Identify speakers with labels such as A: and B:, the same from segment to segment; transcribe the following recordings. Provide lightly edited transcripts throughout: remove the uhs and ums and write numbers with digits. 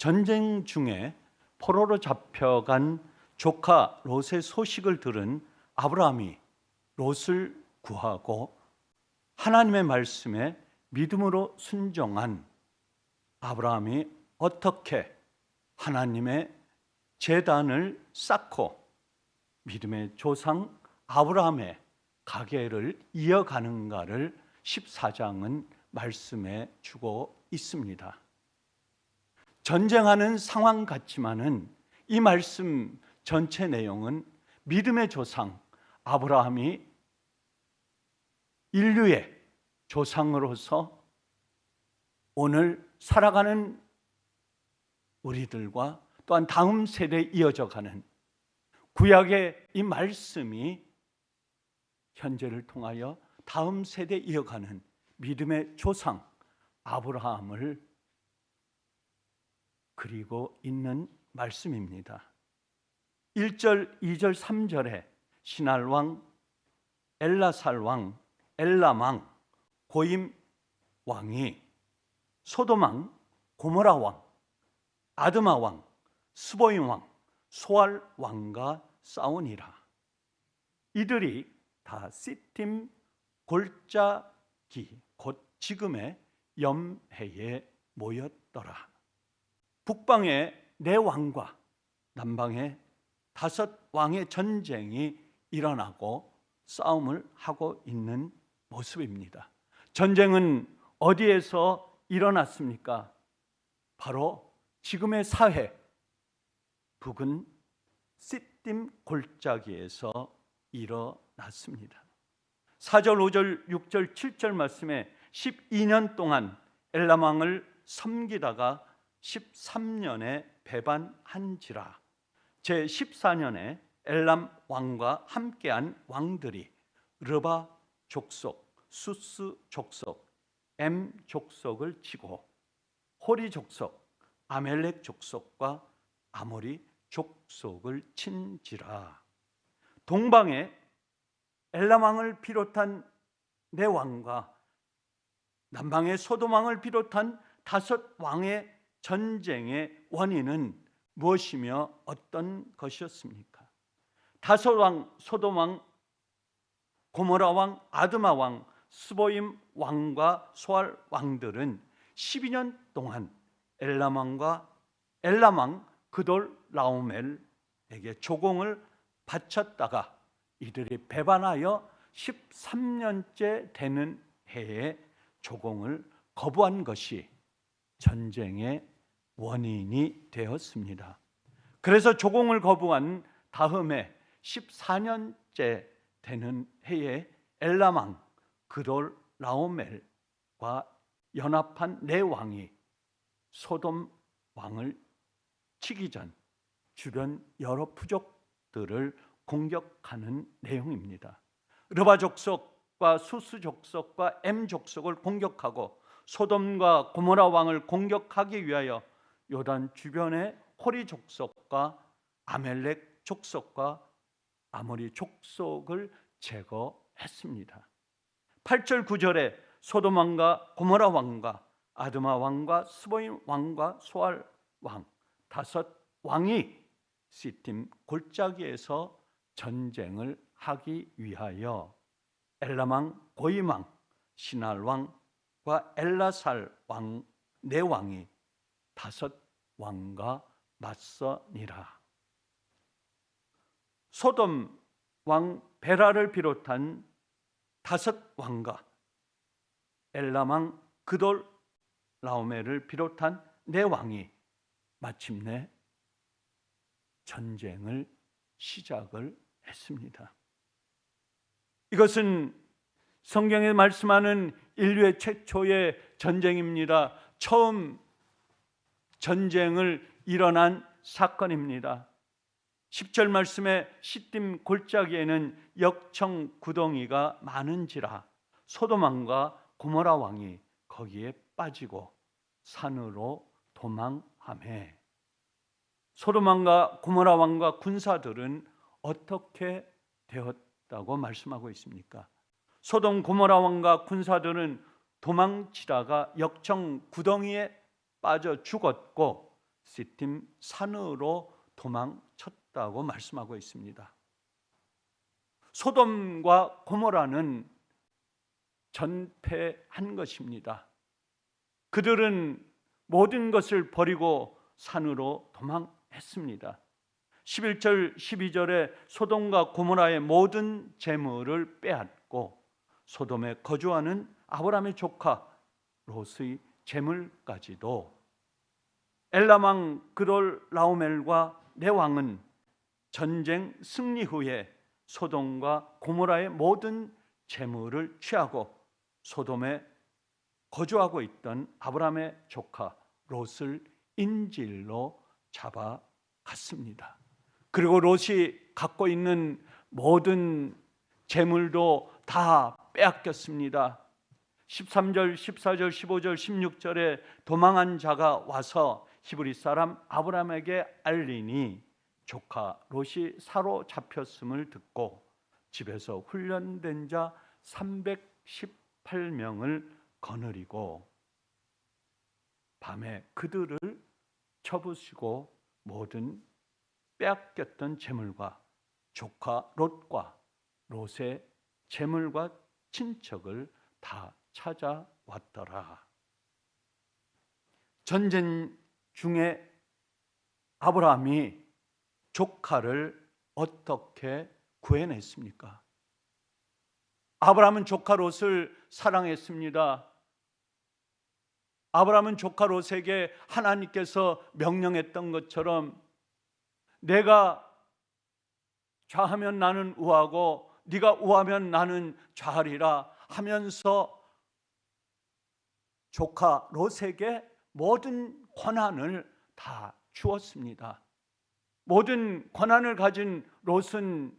A: 전쟁 중에 포로로 잡혀간 조카 롯의 소식을 들은 아브라함이 롯을 구하고 하나님의 말씀에 믿음으로 순종한 아브라함이 어떻게 하나님의 제단을 쌓고 믿음의 조상 아브라함의 가계를 이어가는가를 14장은 말씀해 주고 있습니다. 전쟁하는 상황 같지만은 이 말씀 전체 내용은 믿음의 조상 아브라함이 인류의 조상으로서 오늘 살아가는 우리들과 또한 다음 세대에 이어져 가는 구약의 이 말씀이 현재를 통하여 다음 세대에 이어가는 믿음의 조상 아브라함을 그리고 있는 말씀입니다. 1절, 2절, 3절에 시날왕, 엘라살왕, 엘람왕, 고임 왕이 소돔왕, 고모라왕, 아드마왕, 스보임왕, 소알왕과 싸우니라. 이들이 다 시팀 골짜기 곧 지금의 염해에 모였더라. 북방의 네 왕과 남방의 5 왕의 전쟁이 일어나고 싸움을 하고 있는 모습입니다. 전쟁은 어디에서 일어났습니까? 바로 지금의 사해 북은 시딤 골짜기에서 일어났습니다. 4절, 5절, 6절, 7절 말씀에 12년 동안 엘람 왕을 섬기다가 13년에 배반한지라. 제 14년에 엘람 왕과 함께한 왕들이 르바 족속, 수스 족속, 엠 족속을 치고 호리 족속, 아멜렉 족속과 아모리 족속을 친지라. 동방에 엘람 왕을 비롯한 네 왕과 남방의 소돔 왕을 비롯한 5 왕의 전쟁의 원인은 무엇이며 어떤 것이었습니까? 5 왕, 소돔 왕, 고모라 왕, 아드마 왕, 스보임 왕과 소알 왕들은 12년 동안 엘람 왕과 엘람 왕 그돌 라오멜에게 조공을 바쳤다가 이들이 배반하여 13년째 되는 해에 조공을 거부한 것이 전쟁의 원인이 되었습니다. 그래서 조공을 거부한 다음에 14년째 되는 해에 엘람 왕 그돌 라오멜과 연합한 네 왕이 소돔 왕을 치기 전 주변 여러 부족들을 공격하는 내용입니다. 르바 족속과 수스 족속과 엠 족속을 공격하고 소돔과 고모라 왕을 공격하기 위하여 요단 주변의 호리 족속과 아멜렉 족속과 아모리 족속을 제거했습니다. 8절 9절에 소돔 왕과 고모라 왕과 아드마 왕과 스보임 왕과 소알 왕 5 왕이 시딤 골짜기에서 전쟁을 하기 위하여 엘람 왕, 고임 왕, 시날 왕과 엘라살 왕 네 왕이 5 왕과 맞서니라. 소돔 왕 베라를 비롯한 5 왕과 엘람 왕 그돌 라오멜을 비롯한 네 왕이 마침내 전쟁을 시작을 했습니다. 이것은 성경에 말씀하는 인류의 최초의 전쟁입니다. 처음 전쟁을 일어난 사건입니다. 10절 말씀에 시딤 골짜기에는 역청 구덩이가 많은지라 소돔 왕과 고모라 왕이 거기에 빠지고 산으로 도망하매. 소돔 왕과 고모라 왕과 군사들은 어떻게 되었다고 말씀하고 있습니까? 소돔 고모라 왕과 군사들은 도망치다가 역청 구덩이에 빠져 죽었고 시팀 산으로 도망쳤다고 말씀하고 있습니다. 소돔과 고모라는 전패한 것입니다. 그들은 모든 것을 버리고 산으로 도망했습니다. 11절 12절에 소돔과 고모라의 모든 재물을 빼앗고 소돔에 거주하는 아브라함의 조카 롯의 재물까지도. 엘람 그돌 라오멜과 네 왕은 전쟁 승리 후에 소돔과 고모라의 모든 재물을 취하고 소돔에 거주하고 있던 아브라함의 조카 롯을 인질로 잡아갔습니다. 그리고 롯이 갖고 있는 모든 재물도 다 빼앗겼습니다. 13절, 14절, 15절, 16절에 도망한 자가 와서 히브리 사람 아브라함에게 알리니 조카 롯이 사로잡혔음을 듣고 집에서 훈련된 자 318명을 거느리고 밤에 그들을 쳐부수고 모든 빼앗겼던 재물과 조카 롯과 롯의 재물과 친척을 다 찾아왔더라. 전쟁 중에 아브라함이 조카를 어떻게 구해냈습니까? 아브라함은 조카 롯을 사랑했습니다. 아브라함은 조카 롯에게 하나님께서 명령했던 것처럼 내가 좌하면 나는 우하고 네가 우하면 나는 좌하리라 하면서 조카 롯에게 모든 권한을 다 주었습니다. 모든 권한을 가진 롯은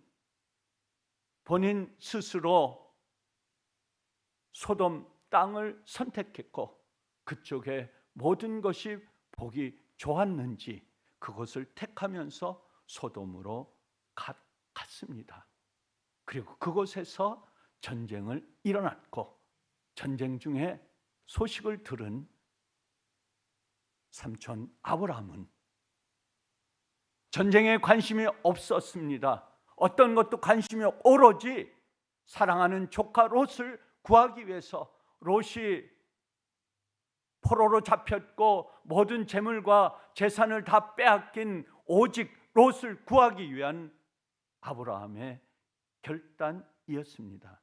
A: 본인 스스로 소돔 땅을 선택했고 그쪽에 모든 것이 보기 좋았는지 그것을 택하면서 소돔으로 갔습니다. 그리고 그곳에서 전쟁을 일어났고 전쟁 중에 소식을 들은 삼촌 아브라함은 전쟁에 관심이 없었습니다. 어떤 것도 관심이 오로지 사랑하는 조카 롯을 구하기 위해서. 롯이 포로로 잡혔고 모든 재물과 재산을 다 빼앗긴 오직 롯을 구하기 위한 아브라함의 결단이었습니다.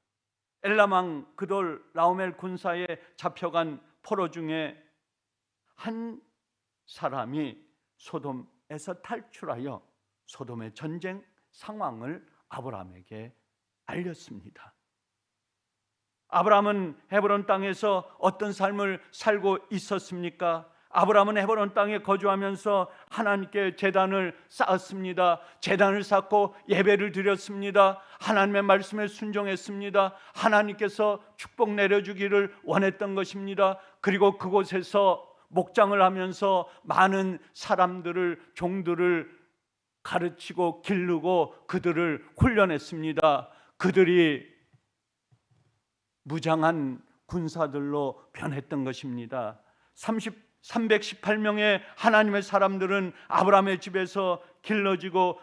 A: 엘람 왕 그돌 라오멜 군사에 잡혀간 포로 중에 한 사람이 소돔에서 탈출하여 소돔의 전쟁 상황을 아브라함에게 알렸습니다. 아브라함은 헤브론 땅에서 어떤 삶을 살고 있었습니까? 아브라함은 헤브론 땅에 거주하면서 하나님께 제단을 쌓았습니다. 제단을 쌓고 예배를 드렸습니다. 하나님의 말씀에 순종했습니다. 하나님께서 축복 내려주기를 원했던 것입니다. 그리고 그곳에서 목장을 하면서 많은 사람들을, 종들을 가르치고 기르고 그들을 훈련했습니다. 그들이 무장한 군사들로 변했던 것입니다. 318명의 하나님의 사람들은 아브라함의 집에서 길러지고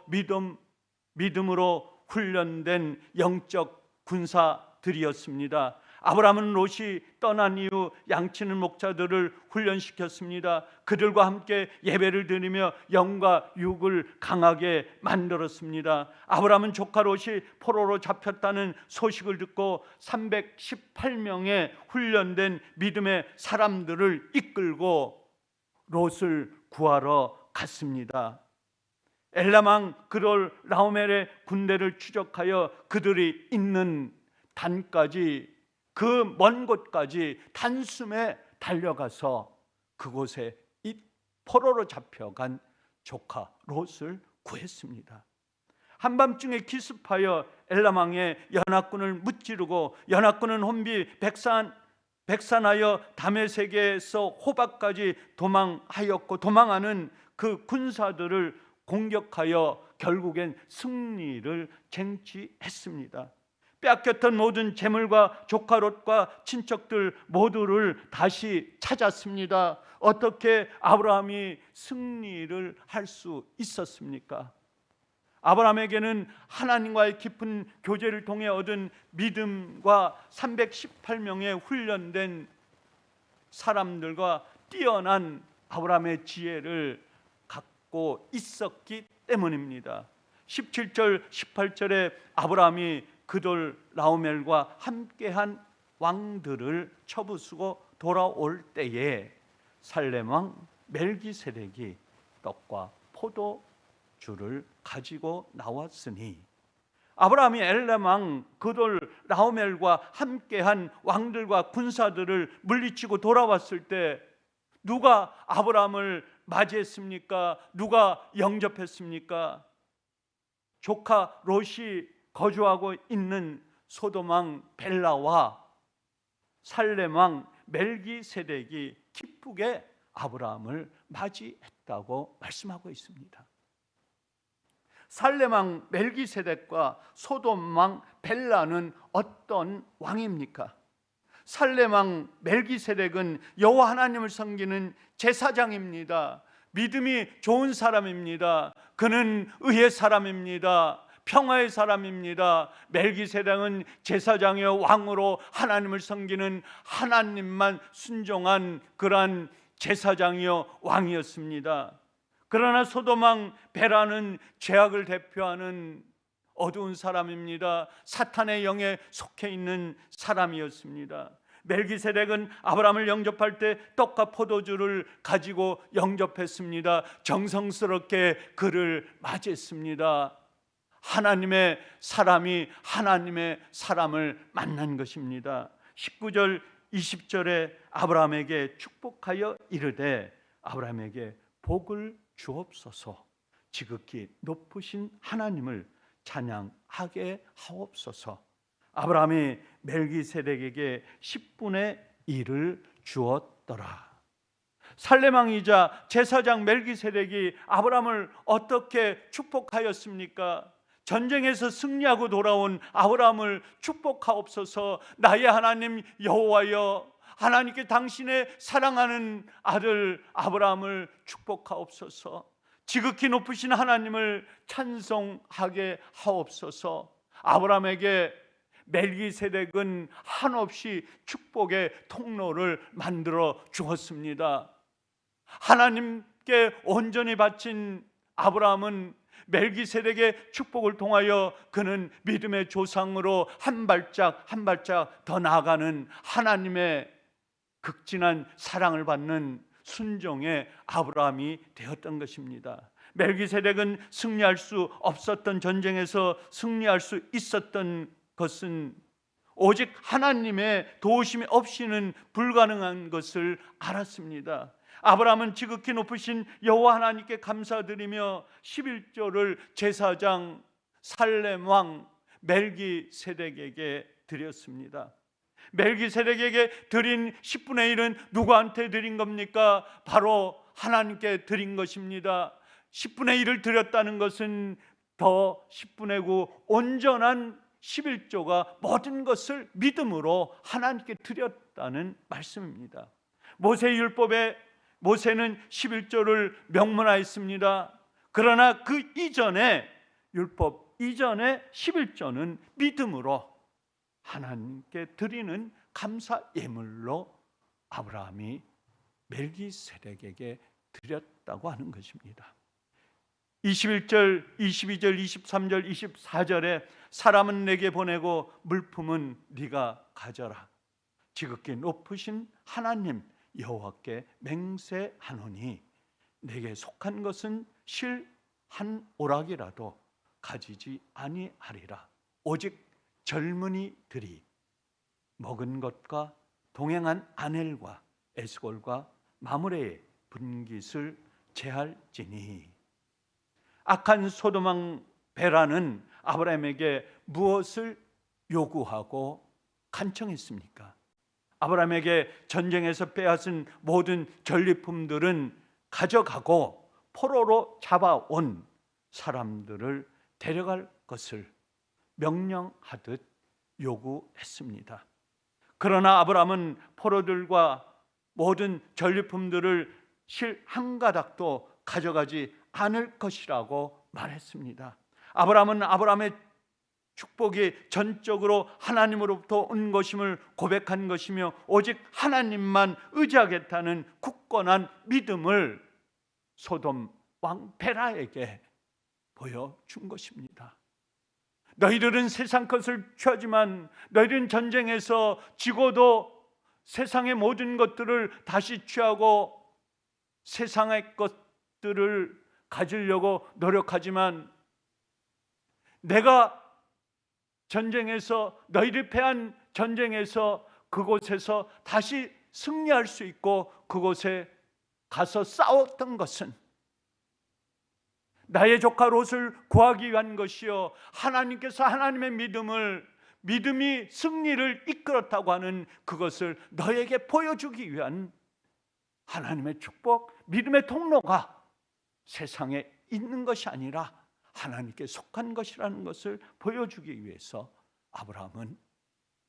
A: 믿음으로 훈련된 영적 군사들이었습니다. 아브라함은 롯이 떠난 이후 양치는 목자들을 훈련시켰습니다. 그들과 함께 예배를 드리며 영과 육을 강하게 만들었습니다. 아브라함은 조카 롯이 포로로 잡혔다는 소식을 듣고 318명의 훈련된 믿음의 사람들을 이끌고 롯을 구하러 갔습니다. 엘람 왕 그돌 라오멜의 군대를 추적하여 그들이 있는 단까지, 그 먼 곳까지 단숨에 달려가서 그곳에 이 포로로 잡혀간 조카 롯을 구했습니다. 한밤중에 기습하여 엘람 왕의 연합군을 무찌르고 연합군은 혼비 백산하여 다메섹에서 호박까지 도망하였고 도망하는 그 군사들을 공격하여 결국엔 승리를 쟁취했습니다. 빼앗겼던 모든 재물과 조카 롯과 친척들 모두를 다시 찾았습니다. 어떻게 아브라함이 승리를 할 수 있었습니까? 아브라함에게는 하나님과의 깊은 교제를 통해 얻은 믿음과 318명의 훈련된 사람들과 뛰어난 아브라함의 지혜를 갖고 있었기 때문입니다. 17절 18절에 아브라함이 그돌 라오멜과 함께한 왕들을 쳐부수고 돌아올 때에 살렘 왕 멜기세덱이 떡과 포도주를 가지고 나왔으니, 아브라함이 엘렘 왕 그돌 라오멜과 함께한 왕들과 군사들을 물리치고 돌아왔을 때 누가 아브라함을 맞이했습니까? 누가 영접했습니까? 조카 롯이 거주하고 있는 소돔 왕 벨라와 살렘 왕 멜기세덱이 기쁘게 아브라함을 맞이했다고 말씀하고 있습니다. 살렘 왕 멜기세덱과 소돔 왕 벨라는 어떤 왕입니까? 살렘 왕 멜기세덱은 여호와 하나님을 섬기는 제사장입니다. 믿음이 좋은 사람입니다. 그는 의의 사람입니다. 평화의 사람입니다. 멜기세덱은 제사장의 왕으로 하나님을 섬기는, 하나님만 순종한 그러한 제사장이요 왕이었습니다. 그러나 소돔 왕 벨라는 죄악을 대표하는 어두운 사람입니다. 사탄의 영에 속해 있는 사람이었습니다. 멜기세덱은 아브라함을 영접할 때 떡과 포도주를 가지고 영접했습니다. 정성스럽게 그를 맞이했습니다. 하나님의 사람이 하나님의 사람을 만난 것입니다. 19절 20절에 아브라함에게 축복하여 이르되 아브라함에게 복을 주옵소서, 지극히 높으신 하나님을 찬양하게 하옵소서. 아브라함이 멜기세덱에게 10분의 1을 주었더라. 살렘 왕이자 제사장 멜기세덱이 아브라함을 어떻게 축복하였습니까? 전쟁에서 승리하고 돌아온 아브라함을 축복하옵소서. 나의 하나님 여호와여, 하나님께 당신의 사랑하는 아들 아브라함을 축복하옵소서. 지극히 높으신 하나님을 찬송하게 하옵소서. 아브라함에게 멜기세덱은 한없이 축복의 통로를 만들어 주었습니다. 하나님께 온전히 바친 아브라함은 멜기세덱의 축복을 통하여 그는 믿음의 조상으로 한 발짝 한 발짝 더 나아가는, 하나님의 극진한 사랑을 받는 순종의 아브라함이 되었던 것입니다. 멜기세덱은 승리할 수 없었던 전쟁에서 승리할 수 있었던 것은 오직 하나님의 도우심이 없이는 불가능한 것을 알았습니다. 아브라함은 지극히 높으신 여호와 하나님께 감사드리며 11조를 제사장 살렘 왕 멜기세덱에게 드렸습니다. 멜기세덱에게 드린 10분의 1은 누구한테 드린 겁니까? 바로 하나님께 드린 것입니다. 10분의 1을 드렸다는 것은 더 10분의 9 온전한 11조가 모든 것을 믿음으로 하나님께 드렸다는 말씀입니다. 모세율법에 모세는 11조를 명문화했습니다. 그러나 그 이전에, 율법 이전에 11조는 믿음으로 하나님께 드리는 감사 예물로 아브라함이 멜기세덱에게 드렸다고 하는 것입니다. 21절, 22절, 23절, 24절에 사람은 내게 보내고 물품은 네가 가져라. 지극히 높으신 하나님 여호와께 맹세하노니 내게 속한 것은 실 한 오락이라도 가지지 아니하리라. 오직 젊은이들이 먹은 것과 동행한 아넬과 에스골과 마므레의 분깃을 제할지니. 악한 소돔 왕 벨라는 아브라함에게 무엇을 요구하고 간청했습니까? 아브라함에게 전쟁에서 빼앗은 모든 전리품들은 가져가고 포로로 잡아온 사람들을 데려갈 것을 명령하듯 요구했습니다. 그러나 아브라함은 포로들과 모든 전리품들을 실 한 가닥도 가져가지 않을 것이라고 말했습니다. 아브라함은 아브라함의 축복이 전적으로 하나님으로부터 온 것임을 고백한 것이며 오직 하나님만 의지하겠다는 굳건한 믿음을 소돔 왕 베라에게 보여준 것입니다. 너희들은 세상 것을 취하지만 너희들은 전쟁에서 지고도 세상의 모든 것들을 다시 취하고 세상의 것들을 가지려고 노력하지만 내가 전쟁에서 너희를 패한 전쟁에서 그곳에서 다시 승리할 수 있고 그곳에 가서 싸웠던 것은 나의 조카 롯을 구하기 위한 것이요 하나님께서 하나님의 믿음이 승리를 이끌었다고 하는 그것을 너에게 보여주기 위한 하나님의 축복, 믿음의 통로가 세상에 있는 것이 아니라 하나님께 속한 것이라는 것을 보여주기 위해서 아브라함은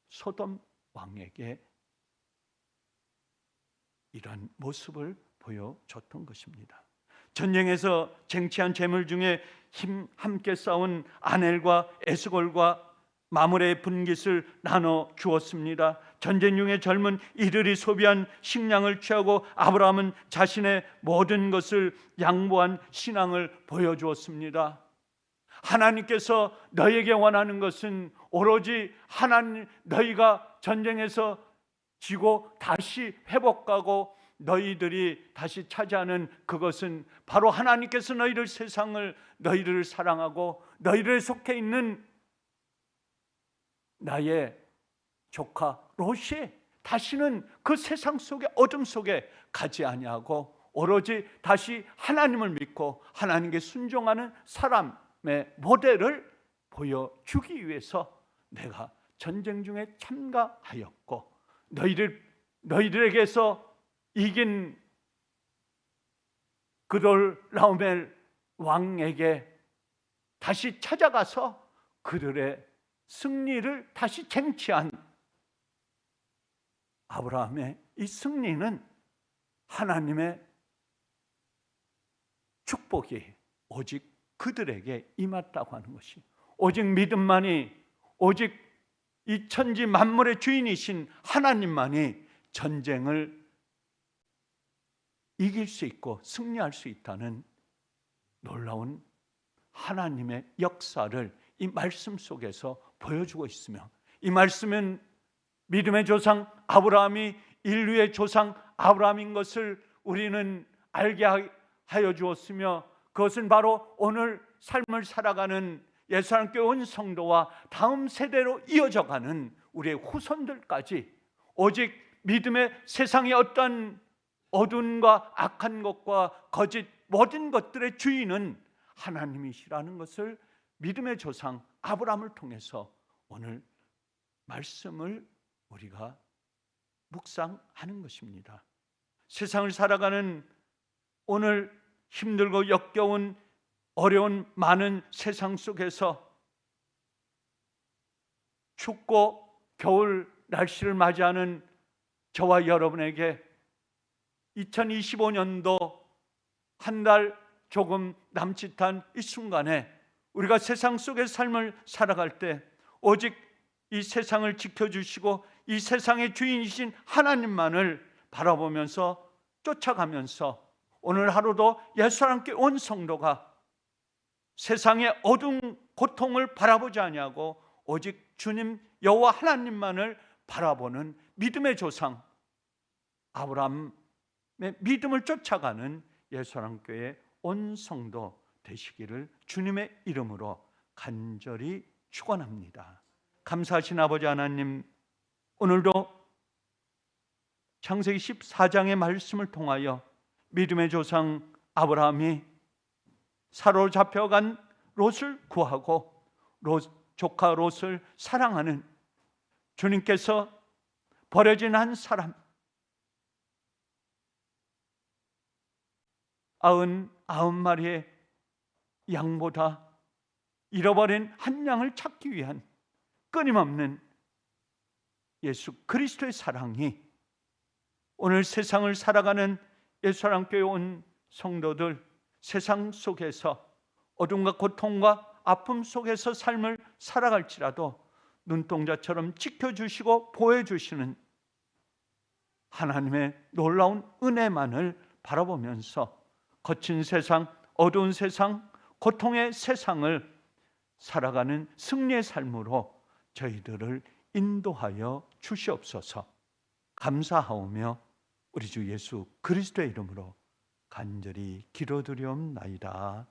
A: 소돔 왕에게 이런 모습을 보여줬던 것입니다. 전쟁에서 쟁취한 재물 중에 함께 싸운 아넬과 에스골과 마므레의 분깃을 나눠 주었습니다. 전쟁 중에 젊은 이들이 소비한 식량을 취하고 아브라함은 자신의 모든 것을 양보한 신앙을 보여주었습니다. 하나님께서 너에게 원하는 것은 오로지 너희가 전쟁에서 지고 다시 회복하고 너희들이 다시 차지하는 그것은 바로 하나님께서 너희들을 사랑하고 너희들 속해 있는 나의 조카 롯이 다시는 그 세상 속의 어둠 속에 가지 아니하고 오로지 다시 하나님을 믿고 하나님께 순종하는 사람의 모델을 보여주기 위해서 내가 전쟁 중에 참가하였고 너희들에게서 이긴 그돌라오멜 왕에게 다시 찾아가서 그들의 승리를 다시 쟁취한 아브라함의 이 승리는 하나님의 축복이 오직 그들에게 임했다고 하는 것이 오직 믿음만이 오직 이 천지 만물의 주인이신 하나님만이 전쟁을 이길 수 있고 승리할 수 있다는 놀라운 하나님의 역사를 이 말씀 속에서 보여주고 있으며 이 말씀은 믿음의 조상 아브라함이 인류의 조상 아브라함인 것을 우리는 알게 하여 주었으며 그것은 바로 오늘 삶을 살아가는 예수님께 온 성도와 다음 세대로 이어져가는 우리의 후손들까지 오직 믿음의 세상의 어떤 어두움과 악한 것과 거짓 모든 것들의 주인은 하나님이시라는 것을 믿음의 조상 아브라함을 통해서 오늘 말씀을 우리가 묵상하는 것입니다. 세상을 살아가는 오늘 힘들고 역겨운 어려운 많은 세상 속에서 춥고 겨울 날씨를 맞이하는 저와 여러분에게 2025년도 한 달 조금 남짓한 이 순간에 우리가 세상 속의 삶을 살아갈 때 오직 이 세상을 지켜주시고 이 세상의 주인이신 하나님만을 바라보면서 쫓아가면서 오늘 하루도 예수와 함께 온 성도가 세상의 어두운 고통을 바라보지 아니하고 오직 주님 여호와 하나님만을 바라보는 믿음의 조상 아브라함의 믿음을 쫓아가는 예수랑교회 온 성도 되시기를 주님의 이름으로 간절히 축원합니다. 감사하신 아버지 하나님, 오늘도 창세기 14장의 말씀을 통하여 믿음의 조상 아브라함이 사로잡혀간 롯을 구하고 조카 롯을 사랑하는 주님께서 버려진 한 사람 99마리의 양보다 잃어버린 한 양을 찾기 위한 끊임없는 예수 그리스도의 사랑이 오늘 세상을 살아가는 예수사랑교회 온 성도들, 세상 속에서 어둠과 고통과 아픔 속에서 삶을 살아갈지라도 눈동자처럼 지켜주시고 보호해주시는 하나님의 놀라운 은혜만을 바라보면서 거친 세상, 어두운 세상, 고통의 세상을 살아가는 승리의 삶으로 저희들을 인도하여 주시옵소서. 감사하오며 우리 주 예수 그리스도의 이름으로 간절히 기도드리옵나이다.